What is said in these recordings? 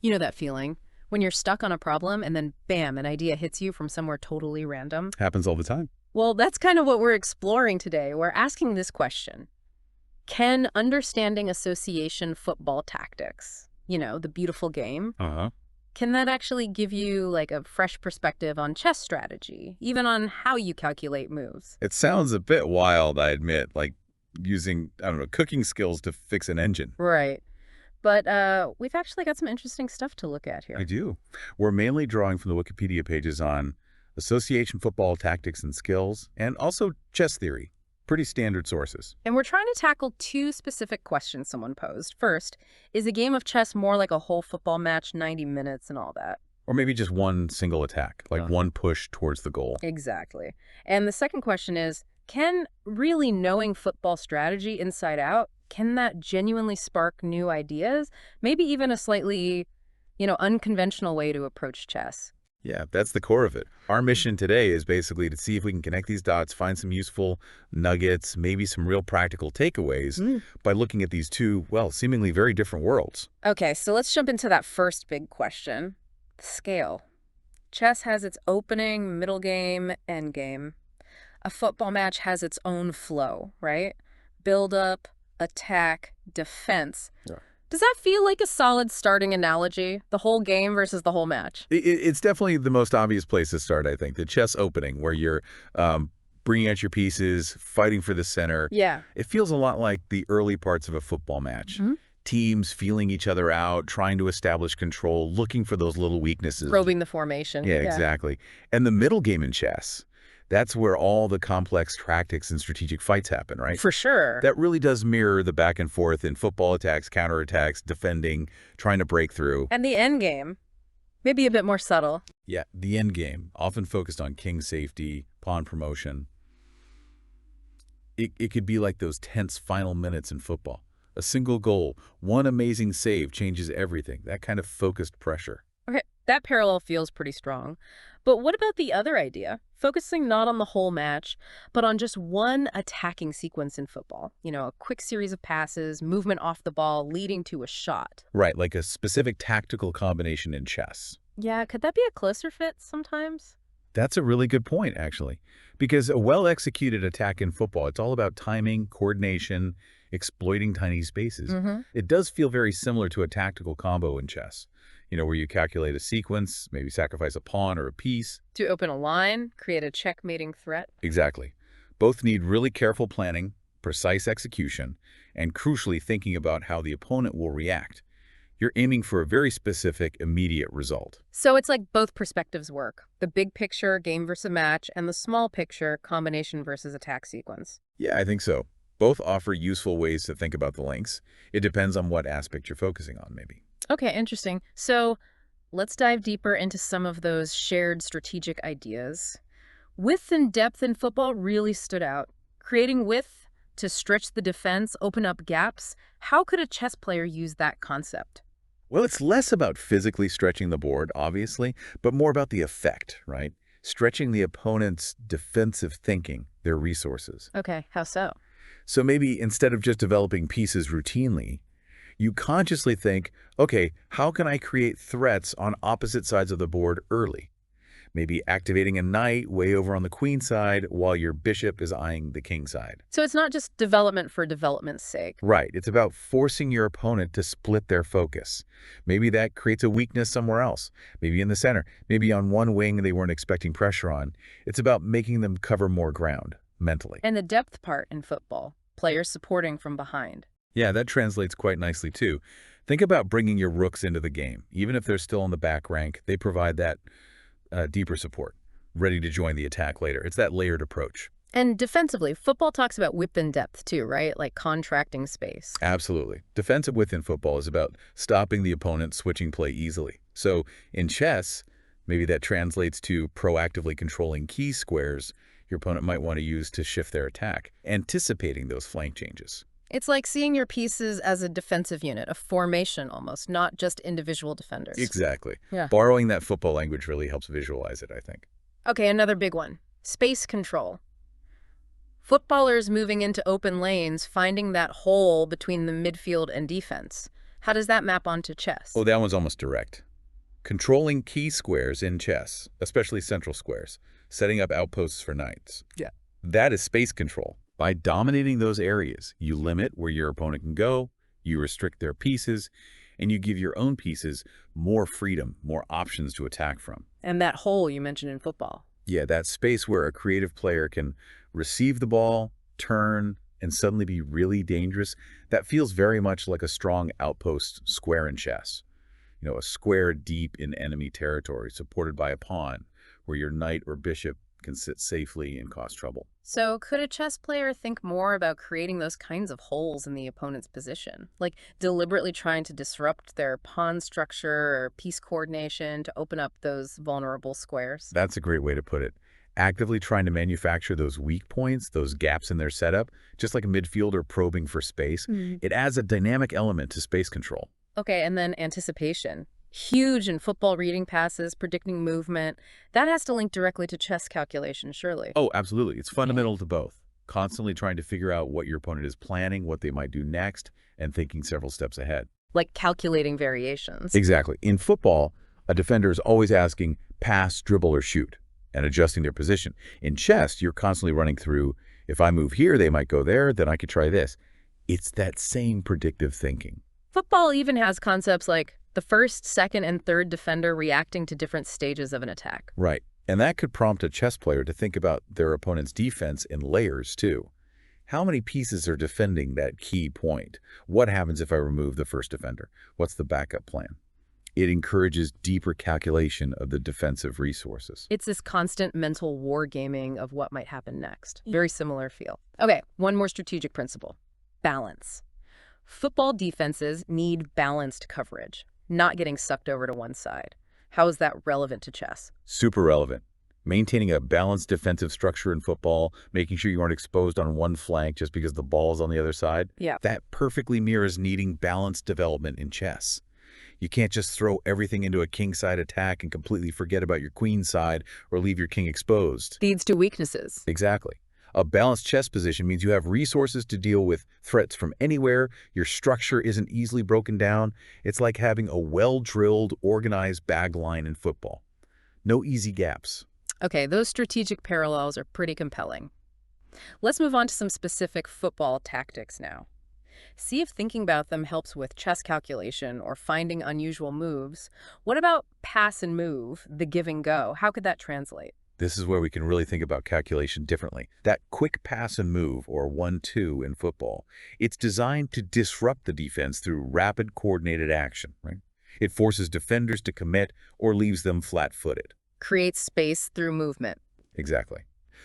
You know that feeling? When you're stuck on a problem and then bam, an idea hits you from somewhere totally random? Happens all the time. Well, that's kind of what we're exploring today. We're asking this question. Can understanding association football tactics, the beautiful game, Uh-huh. can that actually give you like a fresh perspective on chess strategy, even on how you calculate moves? It sounds a bit wild, I admit, like using, I don't know, cooking skills to fix an engine. Right. But we've actually got some interesting stuff to look at I here. do. We're mainly drawing from the Wikipedia pages on association football tactics and skills, and also chess theory. Pretty standard sources. And we're trying to tackle two specific questions someone posed. First, is a game of chess more like a whole football match, 90 minutes and all that? Or maybe just one single attack, like one push towards the goal. Exactly. And the second question is, can really knowing football strategy inside out, can that genuinely spark new ideas? Maybe even a slightly, unconventional way to approach chess. Yeah, that's the core of it. Our mission today is basically to see if we can connect these dots, find some useful nuggets, maybe some real practical takeaways by looking at these two, well, seemingly very different worlds. Okay, so let's jump into that first big question. Scale. Chess has its opening, middle game, end game. A football match has its own flow, right? Build up, attack, defense. Yeah. Does that feel like a solid starting analogy? The whole game versus the whole match? It's definitely the most obvious place to start, I think. The chess opening, where you're bringing out your pieces, fighting for the center. Yeah. It feels a lot like the early parts of a football match. Teams feeling each other out, trying to establish control, looking for those little weaknesses. Probing the formation. Yeah, exactly. And the middle game in chess, that's where all the complex tactics and strategic fights happen, right? For sure. That really does mirror the back and forth in football attacks, counterattacks, defending, trying to break through. And the end game, maybe a bit more subtle. Yeah, the end game, often focused on king safety, pawn promotion. It could be like those tense final minutes in football. A single goal, one amazing save changes everything. That kind of focused pressure. Okay, that parallel feels pretty strong. But what about the other idea? Focusing not on the whole match, but on just one attacking sequence in football. A quick series of passes, movement off the ball, leading to a shot. Right, like a specific tactical combination in chess. Yeah, could that be a closer fit sometimes? That's a really good point, actually, because a well-executed attack in football, it's all about timing, coordination, exploiting tiny spaces. It does feel very similar to a tactical combo in chess, where you calculate a sequence, maybe sacrifice a pawn or a piece. To open a line, create a checkmating threat. Exactly. Both need really careful planning, precise execution, and crucially thinking about how the opponent will react. You're aiming for a very specific, immediate result. So it's like both perspectives work. The big picture, game versus match, and the small picture, combination versus attack sequence. Yeah, I think so. Both offer useful ways to think about the links. It depends on what aspect you're focusing on, maybe. Okay, interesting. So let's dive deeper into some of those shared strategic ideas. Width and depth in football really stood out. Creating width to stretch the defense, open up gaps. How could a chess player use that concept? Well, it's less about physically stretching the board, obviously, but more about the effect, right? Stretching the opponent's defensive thinking, their resources. Okay, how so? So maybe instead of just developing pieces routinely, you consciously think, okay, how can I create threats on opposite sides of the board early? Maybe activating a knight way over on the queen side while your bishop is eyeing the king side. So it's not just development for development's sake. Right. It's about forcing your opponent to split their focus. Maybe that creates a weakness somewhere else. Maybe in the center. Maybe on one wing they weren't expecting pressure on. It's about making them cover more ground mentally. And the depth part in football, players supporting from behind. Yeah, that translates quite nicely too. Think about bringing your rooks into the game. Even if they're still in the back rank, they provide that deeper support, ready to join the attack later. It's that layered approach. And defensively, football talks about width and depth too, right? Like contracting space. Absolutely. Defensive width in football is about stopping the opponent switching play easily. So in chess, maybe that translates to proactively controlling key squares your opponent might want to use to shift their attack, anticipating those flank changes. It's like seeing your pieces as a defensive unit, a formation almost, not just individual defenders. Exactly. Yeah. Borrowing that football language really helps visualize it, I think. Okay, another big one. Space control. Footballers moving into open lanes, finding that hole between the midfield and defense. How does that map onto Oh, chess? that one's almost direct. Controlling key squares in chess, especially central squares, setting up outposts for knights. Yeah. That is space control. By dominating those areas, you limit where your opponent can go, you restrict their pieces, and you give your own pieces more freedom, more options to attack from. And that hole you mentioned in football. Yeah, that space where a creative player can receive the ball, turn, and suddenly be really dangerous, that feels very much like a strong outpost square in chess. A square deep in enemy territory, supported by a pawn, where your knight or bishop can sit safely and cause trouble. So, could a chess player think more about creating those kinds of holes in the opponent's position? Like deliberately trying to disrupt their pawn structure or piece coordination to open up those vulnerable squares? That's a great way to put it. Actively trying to manufacture those weak points, those gaps in their setup, just like a midfielder probing for space, Mm. it adds a dynamic element to space control. Okay, and then anticipation. Huge in football reading passes, predicting movement. That has to link directly to chess calculation, surely. Oh, absolutely. It's Yeah. fundamental to both. Constantly trying to figure out what your opponent is planning, what they might do next, and thinking several steps ahead. Like calculating variations. Exactly. In football, a defender is always asking pass, dribble, or shoot, and adjusting their position. In chess, you're constantly running through, if I move here, they might go there, then I could try this. It's that same predictive thinking. Football even has concepts like the first, second, and third defender reacting to different stages of an attack. Right. And that could prompt a chess player to think about their opponent's defense in layers, too. How many pieces are defending that key point? What happens if I remove the first defender? What's the backup plan? It encourages deeper calculation of the defensive resources. It's this constant mental wargaming of what might happen next. Very similar feel. Okay, one more strategic principle. Balance. Football defenses need balanced coverage, not getting sucked over to one side. How is that relevant to chess? Super relevant. Maintaining a balanced defensive structure in football, making sure you aren't exposed on one flank just because the ball is on the other side, Yeah. that perfectly mirrors needing balanced development in chess. You can't just throw everything into a king-side attack and completely forget about your queen side or leave your king exposed. Leads to weaknesses. Exactly. A balanced chess position means you have resources to deal with threats from anywhere, your structure isn't easily broken down. It's like having a well-drilled, organized bag line in football. No easy gaps. Okay, those strategic parallels are pretty compelling. Let's move on to some specific football tactics now. See if thinking about them helps with chess calculation or finding unusual moves. What about pass and move, the give and go? How could that translate? This is where we can really think about calculation differently. That quick pass and move, or 1-2 in football, it's designed to disrupt the defense through rapid coordinated action, right? It forces defenders to commit or leaves them flat-footed. Create space through movement. Exactly.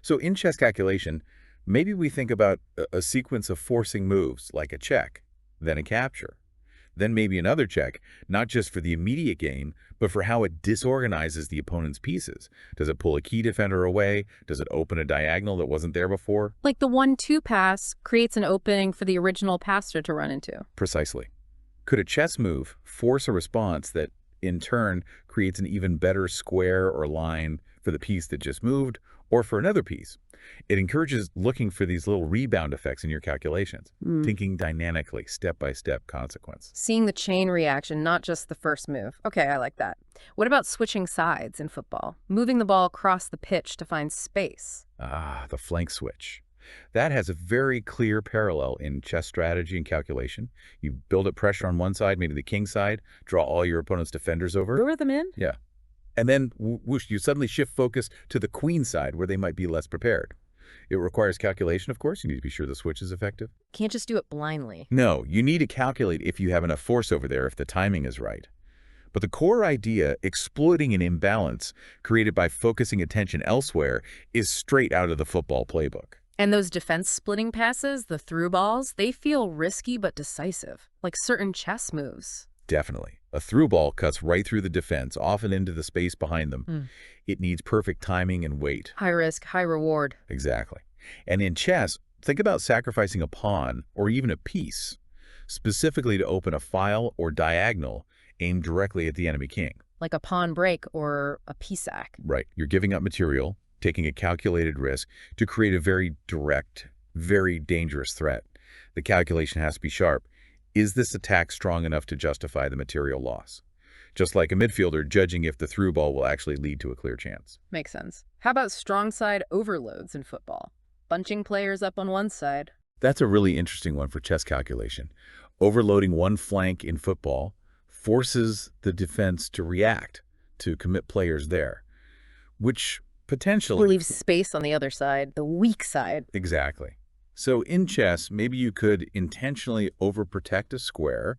So in chess calculation, maybe we think about a sequence of forcing moves, like a check, then a capture, then maybe another check, not just for the immediate gain, but for how it disorganizes the opponent's pieces. Does it pull a key defender away? Does it open a diagonal that wasn't there before? Like the 1-2 pass creates an opening for the original passer to run into. Precisely. Could a chess move force a response that, in turn, creates an even better square or line for the piece that just moved, or for another piece? It encourages looking for these little rebound effects in your calculations, thinking dynamically, step-by-step consequence. Seeing the chain reaction, not just the first move. Okay, I like that. What about switching sides in football? Moving the ball across the pitch to find space. Ah, the flank switch. That has a very clear parallel in chess strategy and calculation. You build up pressure on one side, maybe the king side, draw all your opponent's defenders over. Lure them in? Yeah. And then, whoosh, you suddenly shift focus to the queen side where they might be less prepared. It requires calculation, of course. You need to be sure the switch is effective. Can't just do it blindly. No, you need to calculate if you have enough force over there, if the timing is right. But the core idea, exploiting an imbalance created by focusing attention elsewhere, is straight out of the football playbook. And those defense-splitting passes, the through balls, they feel risky but decisive, like certain chess moves. Definitely. A through ball cuts right through the defense, often into the space behind them. It needs perfect timing and weight. High risk, high reward. Exactly. And in chess, think about sacrificing a pawn or even a piece, specifically to open a file or diagonal aimed directly at the enemy king. Like a pawn break or a pisac. Right. You're giving up material, taking a calculated risk to create a very direct, very dangerous threat. The calculation has to be sharp. Is this attack strong enough to justify the material loss? Just like a midfielder judging if the through ball will actually lead to a clear chance. Makes sense. How about strong side overloads in football? Bunching players up on one side. That's a really interesting one for chess calculation. Overloading one flank in football forces the defense to react, to commit players there, which Will potentially... leave space on the other side, the weak side. Exactly. So in chess, maybe you could intentionally overprotect a square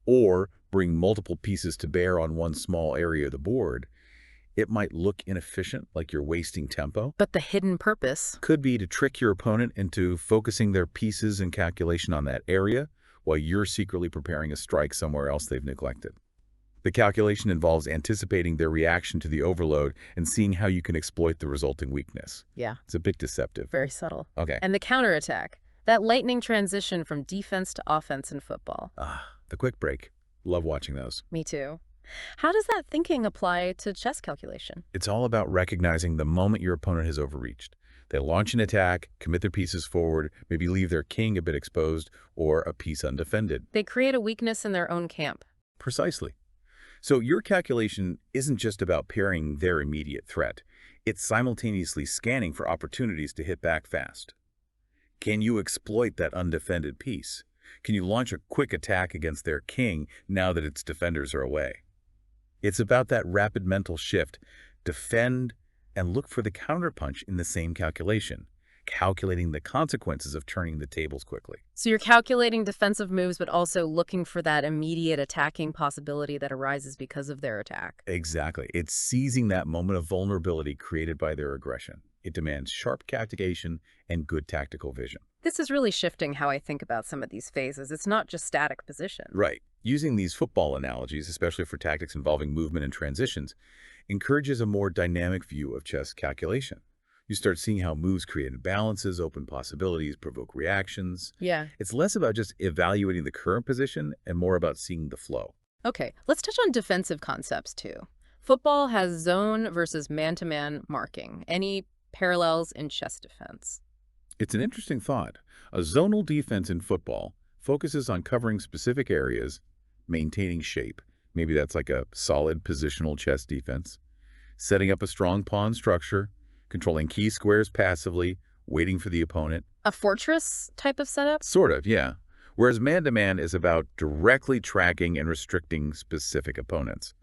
or bring multiple pieces to bear on one small area of the board. It might look inefficient, like you're wasting tempo. But the hidden purpose. Could be to trick your opponent into focusing their pieces and calculation on that area while you're secretly preparing a strike somewhere else they've neglected. The calculation involves anticipating their reaction to the overload and seeing how you can exploit the resulting weakness. Yeah, It's a bit deceptive. very subtle. Okay. And the counterattack. That lightning transition from defense to offense in football. The quick break. Love watching those. Me too. How does that thinking apply to chess calculation? It's all about recognizing the moment your opponent has overreached. They launch an attack, commit their pieces forward, maybe leave their king a bit exposed or a piece undefended. They create a weakness in their own camp. Precisely. So your calculation isn't just about parrying their immediate threat. It's simultaneously scanning for opportunities to hit back fast. Can you exploit that undefended piece? Can you launch a quick attack against their king now that its defenders are away? It's about that rapid mental shift. Defend and look for the counterpunch in the same calculation, calculating the consequences of turning the tables quickly. So you're calculating defensive moves, but also looking for that immediate attacking possibility that arises because of their attack. Exactly. It's seizing that moment of vulnerability created by their aggression. It demands sharp calculation and good tactical vision. This is really shifting how I think about some of these phases. It's not just static position. Right. Using these football analogies, especially for tactics involving movement and transitions, encourages a more dynamic view of chess calculation. You start seeing how moves create imbalances, open possibilities, provoke reactions. Yeah. It's less about just evaluating the current position and more about seeing the flow. Okay, let's touch on defensive concepts too. Football has zone versus man-to-man marking. Any parallels in chess defense? It's an interesting thought. A zonal defense in football focuses on covering specific areas, maintaining shape. Maybe that's like a solid positional chess defense. Setting up a strong pawn structure, controlling key squares passively, waiting for the opponent. A fortress type of setup? Sort of, yeah. Whereas man-to-man is about directly tracking and restricting specific opponents.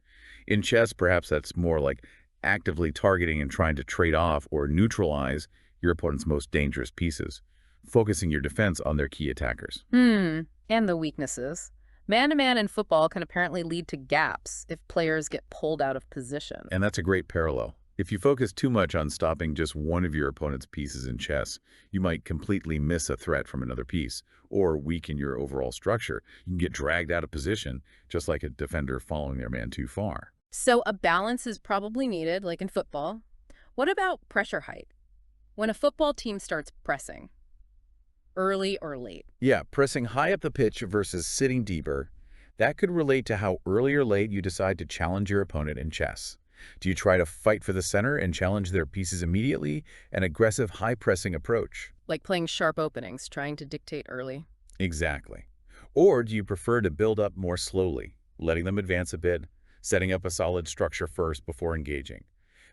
In chess, perhaps that's more like actively targeting and trying to trade off or neutralize your opponent's most dangerous pieces, focusing your defense on their key attackers. And the weaknesses. Man-to-man in football can apparently lead to gaps if players get pulled out of position. And that's a great parallel. If you focus too much on stopping just one of your opponent's pieces in chess, you might completely miss a threat from another piece or weaken your overall structure. You can get dragged out of position, just like a defender following their man too far. So a balance is probably needed, like in football. What about pressure height? When a football team starts pressing, early or late? Yeah, pressing high up the pitch versus sitting deeper, that could relate to how early or late you decide to challenge your opponent in chess. Do you try to fight for the center and challenge their pieces immediately? An aggressive, high-pressing approach. Like playing sharp openings, trying to dictate early. Exactly. Or do you prefer to build up more slowly, letting them advance a bit, setting up a solid structure first before engaging?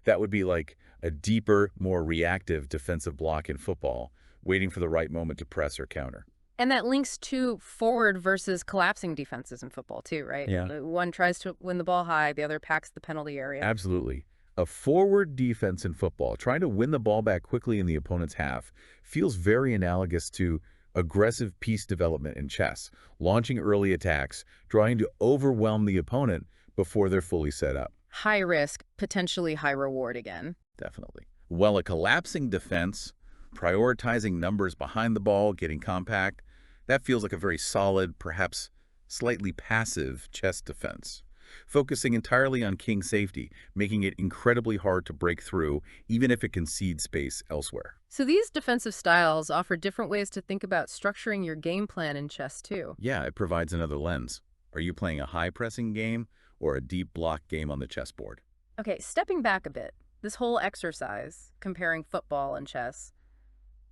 That would be like a deeper, more reactive defensive block in football, waiting for the right moment to press or counter. And that links to forward versus collapsing defenses in football too, right? Yeah. One tries to win the ball high, the other packs the penalty area. Absolutely. A forward defense in football, trying to win the ball back quickly in the opponent's half, feels very analogous to aggressive piece development in chess, launching early attacks, trying to overwhelm the opponent before they're fully set up. High risk, potentially high reward again. Definitely. While a collapsing defense, prioritizing numbers behind the ball, getting compact, that feels like a very solid, perhaps slightly passive chess defense, focusing entirely on king safety, making it incredibly hard to break through, even if it concedes space elsewhere. So these defensive styles offer different ways to think about structuring your game plan in chess too. Yeah, it provides another lens. Are you playing a high-pressing game or a deep block game on the chessboard? Okay, stepping back a bit, this whole exercise, comparing football and chess,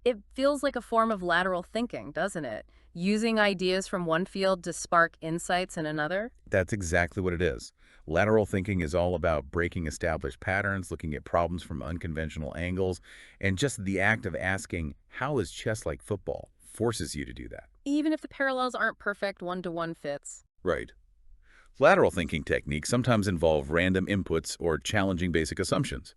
it feels like a form of lateral thinking, doesn't it? using ideas from one field to spark insights in another? That's exactly what it is. Lateral thinking is all about breaking established patterns, looking at problems from unconventional angles, and just the act of asking, how is chess like football, forces you to do that. Even if the parallels aren't perfect, one-to-one fits. Right. Lateral thinking techniques sometimes involve random inputs or challenging basic assumptions.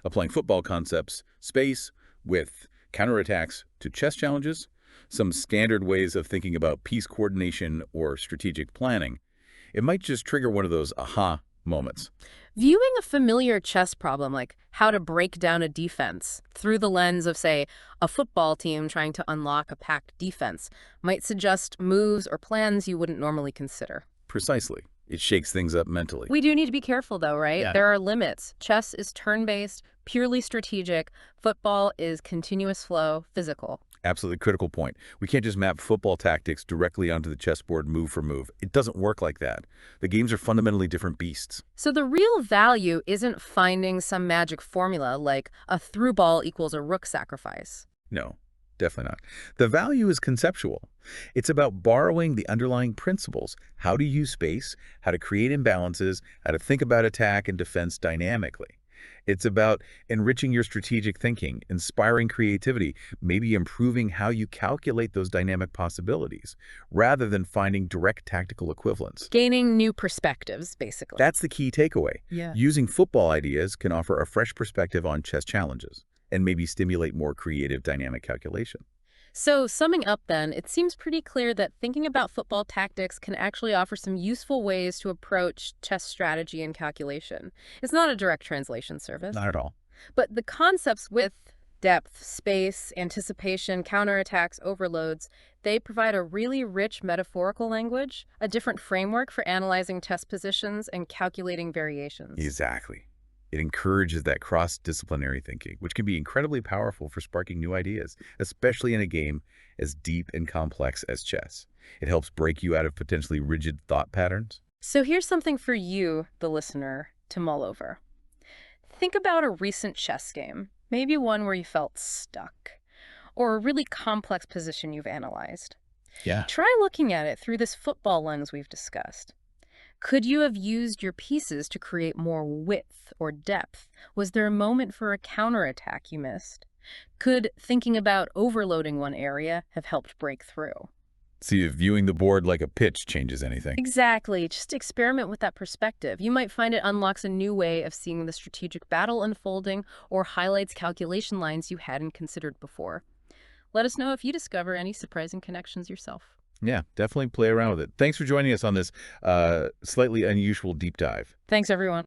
Applying football concepts, space, width, counterattacks to chess challenges, some standard ways of thinking about piece coordination or strategic planning. It might just trigger one of those aha moments. Viewing a familiar chess problem like how to break down a defense through the lens of, say, a football team trying to unlock a packed defense might suggest moves or plans you wouldn't normally consider. Precisely. It shakes things up mentally. We do need to be careful, though, right? Yeah. There are limits. Chess is turn-based, purely strategic. Football is continuous flow, physical. Absolutely critical point. We can't just map football tactics directly onto the chessboard move for move. It doesn't work like that. The games are fundamentally different beasts. So the real value isn't finding some magic formula like a through ball equals a rook sacrifice. No, definitely not. The value is conceptual. It's about borrowing the underlying principles, how to use space, how to create imbalances, how to think about attack and defense dynamically. It's about enriching your strategic thinking, inspiring creativity, maybe improving how you calculate those dynamic possibilities, rather than finding direct tactical equivalents. Gaining new perspectives, basically. That's the key takeaway. Yeah. Using football ideas can offer a fresh perspective on chess challenges and maybe stimulate more creative dynamic calculation. So summing up then, it seems pretty clear that thinking about football tactics can actually offer some useful ways to approach chess strategy and calculation. It's not a direct translation service, Not at all. but the concepts with depth, space, anticipation, counterattacks, overloads, they provide a really rich metaphorical language, a different framework for analyzing chess positions and calculating variations. Exactly. It encourages that cross-disciplinary thinking, which can be incredibly powerful for sparking new ideas, especially in a game as deep and complex as chess. It helps break you out of potentially rigid thought patterns. So here's something for you, the listener, to mull over. Think about a recent chess game, maybe one where you felt stuck, or a really complex position you've analyzed. Yeah. Try looking at it through this football lens we've discussed. Could you have used your pieces to create more width or depth? Was there a moment for a counterattack you missed? Could thinking about overloading one area have helped break through? See if viewing the board like a pitch changes anything. Exactly. Just experiment with that perspective. You might find it unlocks a new way of seeing the strategic battle unfolding or highlights calculation lines you hadn't considered before. Let us know if you discover any surprising connections yourself. Yeah, definitely play around with it. Thanks for joining us on this slightly unusual deep dive. Thanks, everyone.